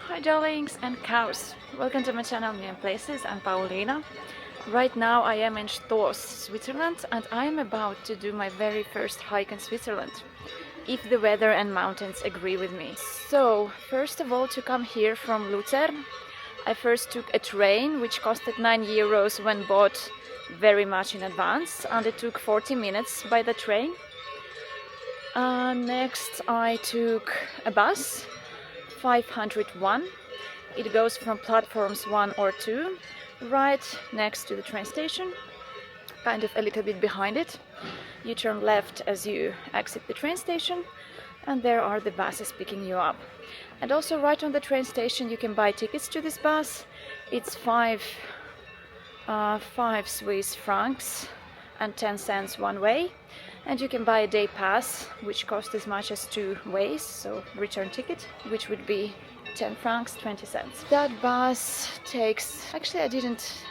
Hi darlings and cows, welcome to my channel New Places. I'm Paulina. Right now I am in Stoos, Switzerland, and I am about to do my very first hike in Switzerland, if the weather and mountains agree with me. So first of all, to come here from Lucerne, I first took a train which costed 9 euros when bought very much in advance, and it took 40 minutes by the train. Next I took a bus, 501. It goes from platforms 1 or 2, right next to the train station, kind of a little bit behind it. You turn left as you exit the train station, and there are the buses picking you up. And also right on the train station you can buy tickets to this bus. It's 5 Swiss francs and 10 cents one way, and you can buy a day pass which costs as much as 2 ways, so return ticket, which would be 10 francs 20 cents. That bus takes, actually I didn't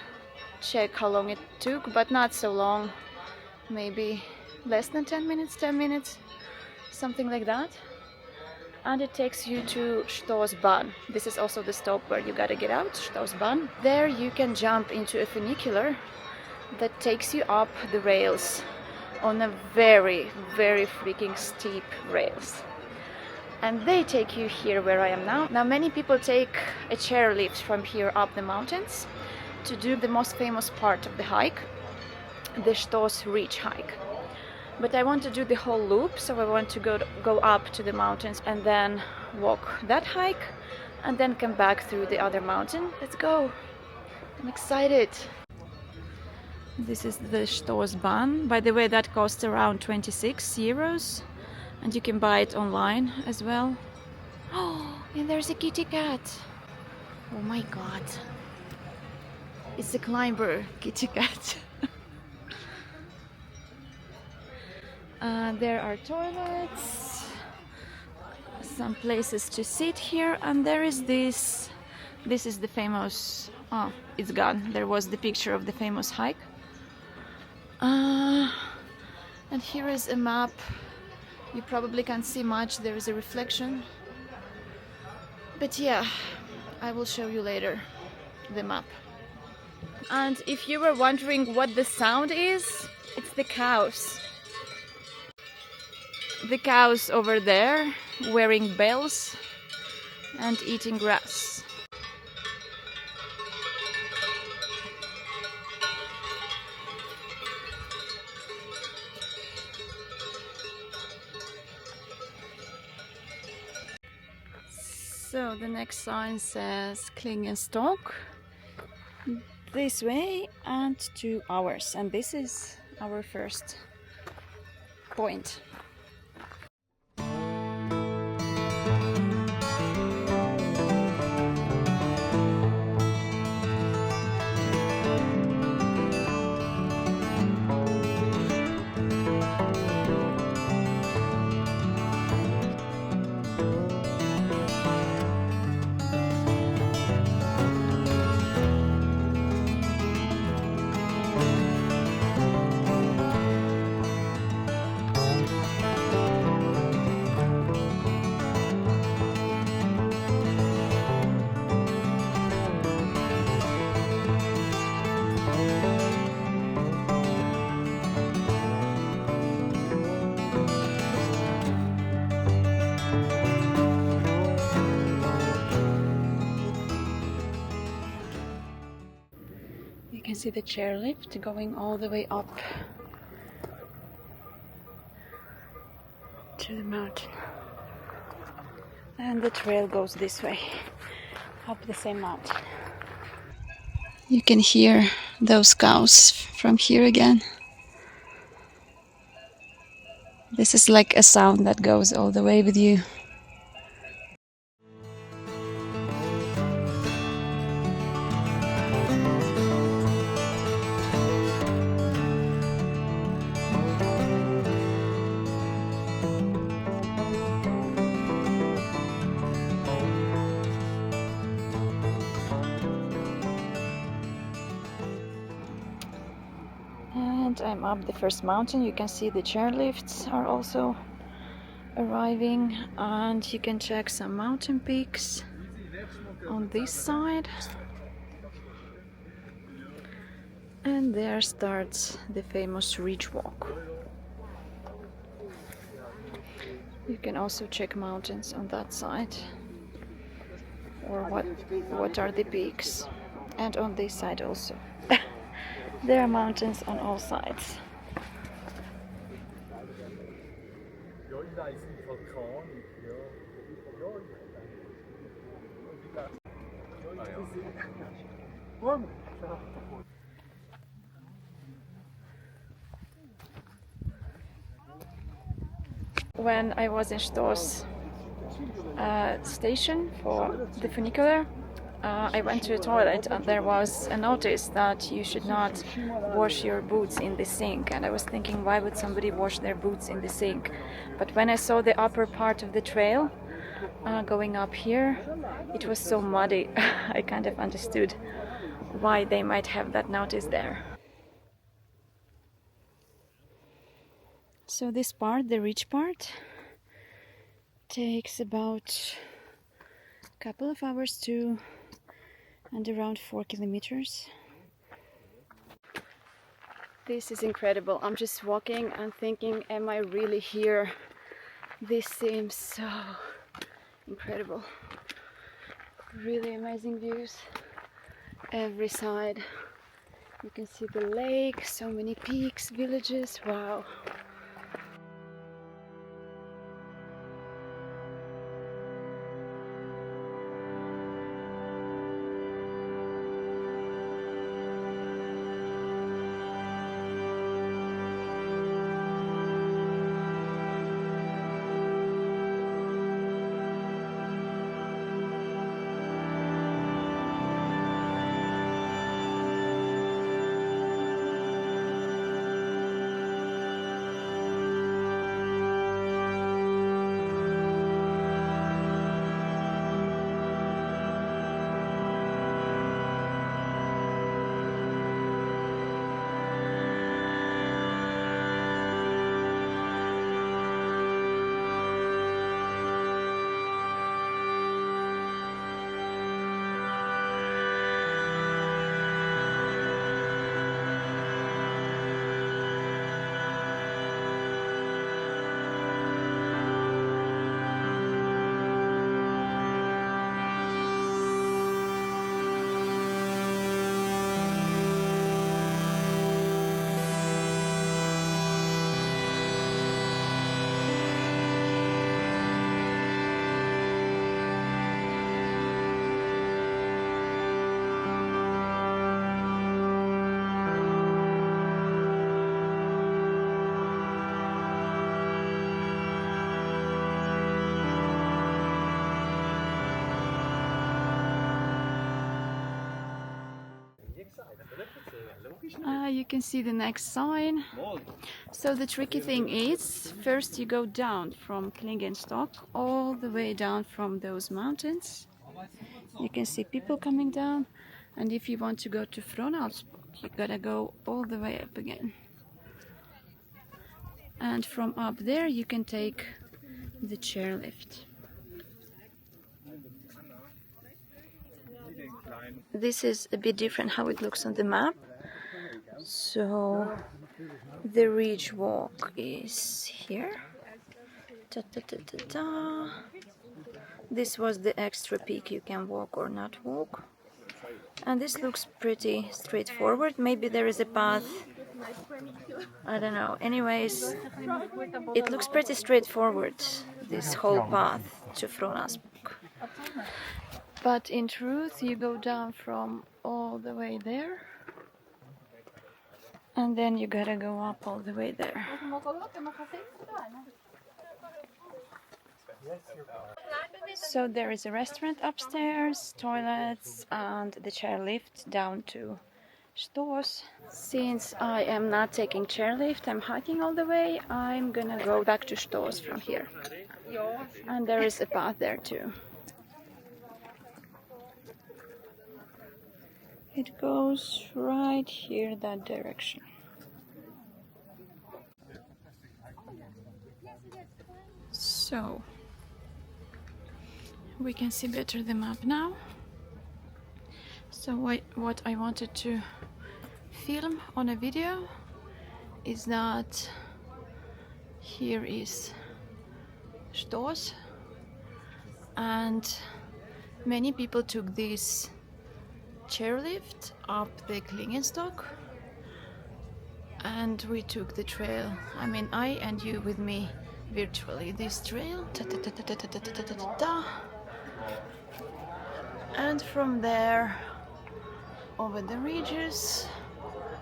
check how long it took, but not so long, maybe less than 10 minutes, something like that. And it takes you to Stoosbahn. This is also the stop where you gotta get out, Stoosbahn. There you can jump into a funicular that takes you up the rails on a very freaking steep rails. And they take you here where I am now. Now many people take a chairlift from here up the mountains to do the most famous part of the hike, the Stoos Ridge Hike. But I want to do the whole loop, so I want to go up to the mountains and then walk that hike and then come back through the other mountain. Let's go! I'm excited! This is the Stoosbahn. By the way, that costs around 26 euros, and you can buy it online as well. Oh, and there's a kitty cat! Oh my god! It's a climber kitty cat. There are toilets, some places to sit here, and there is this. This is the famous. Oh, it's gone. There was the picture of the famous hike. And here is a map. You probably can't see much. There is a reflection. But yeah, I will show you later the map. And if you were wondering what the sound is, it's the cows. The cows over there wearing bells and eating grass. So the next sign says Klingenstock this way and 2 hours, and this is our first point. You can see the chairlift going all the way up to the mountain, and the trail goes this way up the same mountain. You can hear those cows from here again. This is like a sound that goes all the way with you. And I'm up the first mountain. You can see the chairlifts are also arriving, and you can check some mountain peaks on this side. And there starts the famous ridge walk. You can also check mountains on that side, or what are the peaks, and on this side also. There are mountains on all sides. When I was in Stoos station for the funicular, I went to a toilet and there was a notice that you should not wash your boots in the sink, and I was thinking, why would somebody wash their boots in the sink? But when I saw the upper part of the trail going up here, it was so muddy. I kind of understood why they might have that notice there. So this part, the ridge part, takes about a couple of hours to and around 4 kilometers. This is incredible. I'm just walking and thinking, am I really here? This seems so incredible. Really amazing views every side. You can see the lake, so many peaks, villages. Wow. You can see the next sign. So the tricky thing is, first you go down from Klingenstock all the way down from those mountains. You can see people coming down, and if you want to go to Furggeli, you gotta go all the way up again. And from up there you can take the chairlift. This is a bit different how it looks on the map. So the ridge walk is here. Da, da, da, da, da. This was the extra peak you can walk or not walk. And this looks pretty straightforward. Maybe there is a path. I don't know. Anyways, it looks pretty straightforward, this whole path to Furggeli. But in truth, you go down from all the way there, and then you gotta go up all the way there. So there is a restaurant upstairs, toilets, and the chairlift down to Stoos. Since I am not taking chairlift, I'm hiking all the way, I'm gonna go back to Stoos from here. And there is a path there too. It goes right here that direction. So we can see better the map now. So what I wanted to film on a video is that here is Stoos, and many people took this chairlift up the Klingenstock, and we took the trail. I mean, I and you with me virtually. This trail, and from there over the ridges,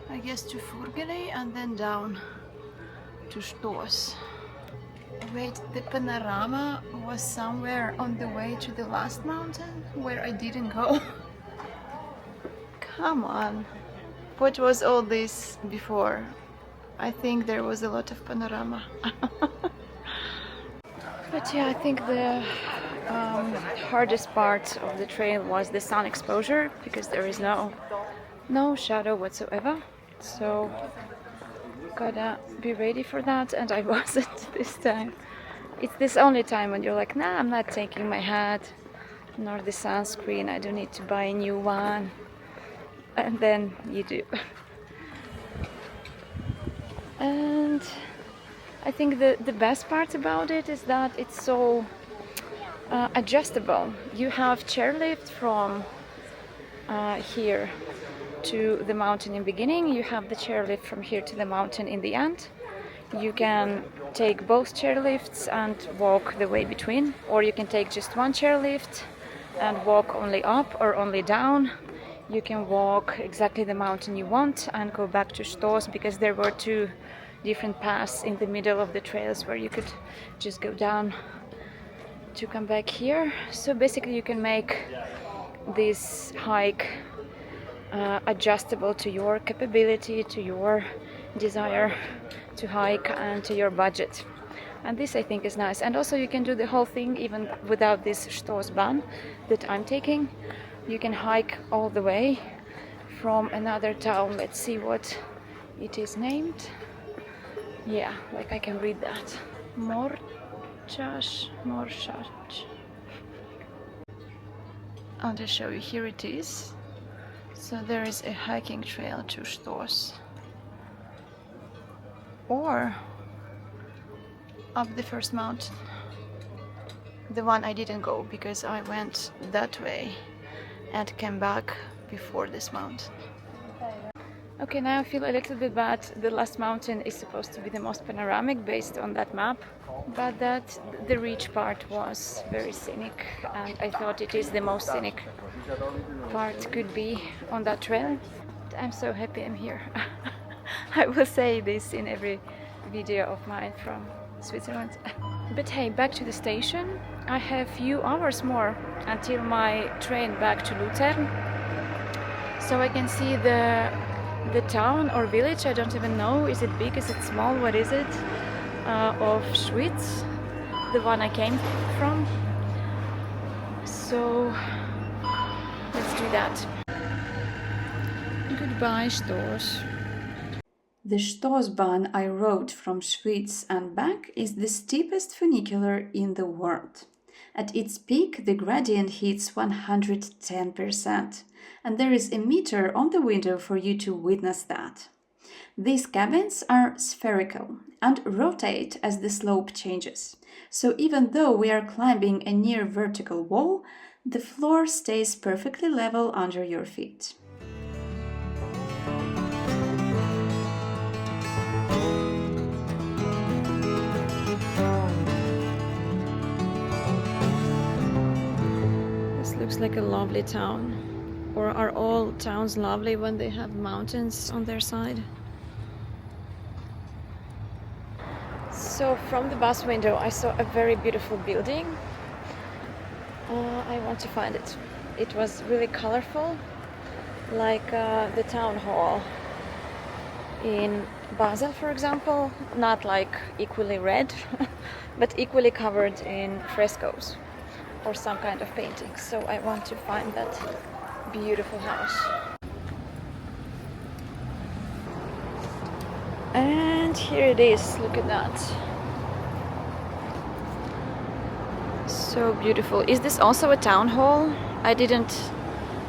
I guess, to Furggeli, and then down to Stoos. Wait, the Panorama was somewhere on the way to the last mountain where I didn't go. Come on. What was all this before? I think there was a lot of Panorama. But yeah, I think the hardest part of the trail was the sun exposure, because there is no shadow whatsoever. So gotta be ready for that, and I wasn't this time. It's this only time when you're like, nah, I'm not taking my hat nor the sunscreen, I don't need to buy a new one, and then you do. And I think the best part about it is that it's so adjustable. You have chairlift from here to the mountain in the beginning, you have the chairlift from here to the mountain in the end. You can take both chairlifts and walk the way between, or you can take just one chairlift and walk only up or only down. You can walk exactly the mountain you want and go back to Stoos, because there were two different paths in the middle of the trails where you could just go down to come back here. So basically you can make this hike adjustable to your capability, to your desire to hike, and to your budget. And this, I think, is nice. And also you can do the whole thing even without this Stoosbahn that I'm taking. You can hike all the way from another town. Let's see what it is named. Yeah, like I can read that. Morchach. I'll just show you. Here it is. So there is a hiking trail to Stoos, or up the first mountain, the one I didn't go because I went that way and came back before this mountain. Okay, now I feel a little bit bad. The last mountain is supposed to be the most panoramic based on that map, but the reach part was very scenic, and I thought it is the most scenic part could be on that trail. I'm so happy I'm here. I will say this in every video of mine from Switzerland. But hey, back to the station. I have few hours more until my train back to Lucerne, so I can see the town or village, I don't even know, is it big, is it small, what is it, of Schwyz, the one I came from. So let's do that. Goodbye, Stoos. The Stoosbahn I rode from Schwyz and back is the steepest funicular in the world. At its peak, the gradient hits 110%, and there is a meter on the window for you to witness that. These cabins are spherical and rotate as the slope changes, so even though we are climbing a near vertical wall, the floor stays perfectly level under your feet. Looks like a lovely town. Or are all towns lovely when they have mountains on their side? So from the bus window I saw a very beautiful building. I want to find it. It was really colorful, like the town hall in Basel, for example. Not like equally red, but equally covered in frescoes or some kind of painting. So I want to find that beautiful house. And here it is, look at that. So beautiful. Is this also a town hall? I didn't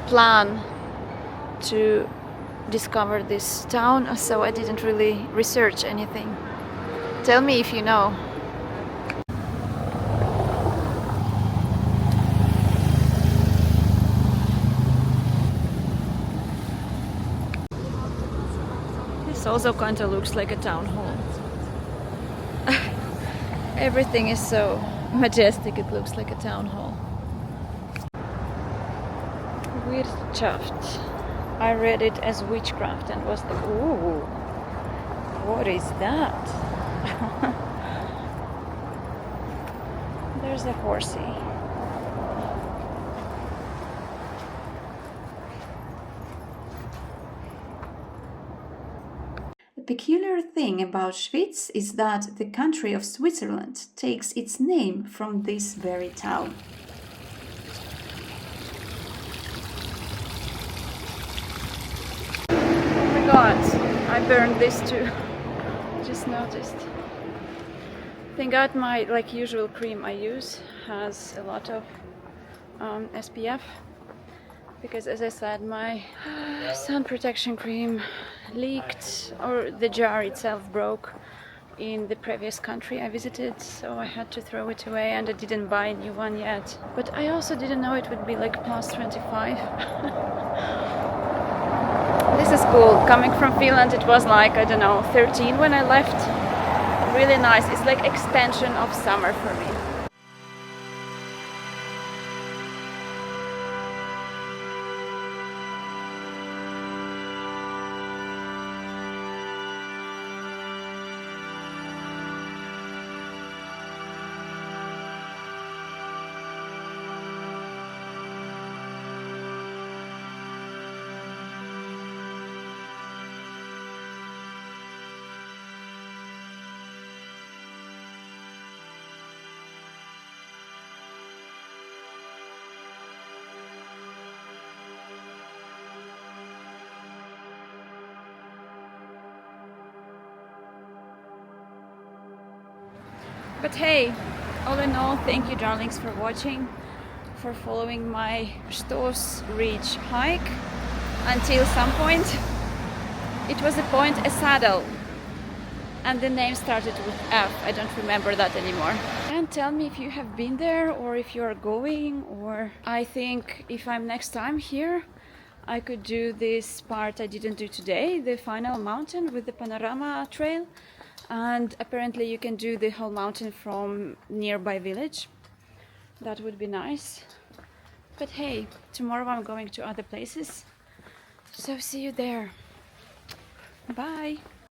plan to discover this town, so I didn't really research anything. Tell me if you know. This also kind of looks like a town hall. Everything is so majestic, it looks like a town hall. Wirtschaft. I read it as witchcraft and was like, ooh, what is that? There's a horsey. The peculiar thing about Schwyz is that the country of Switzerland takes its name from this very town. Oh my god, I burned this too. Just noticed. Thank God my usual cream I use has a lot of SPF, because as I said, my sun protection cream leaked, or the jar itself broke in the previous country I visited, so I had to throw it away and I didn't buy a new one yet. But I also didn't know it would be like plus 25. This is cool. Coming from Finland, it was like, I don't know, 13 when I left. Really nice. It's like extension of summer for me. But hey, all in all, thank you darlings for watching, for following my Stoos Ridge hike until some point. It was a saddle, and the name started with F. I don't remember that anymore. And tell me if you have been there or if you are going, or I think if I'm next time here, I could do this part I didn't do today, the final mountain with the Panorama trail. And apparently you can do the whole mountain from nearby village. That would be nice. But hey, tomorrow I'm going to other places. So see you there. Bye.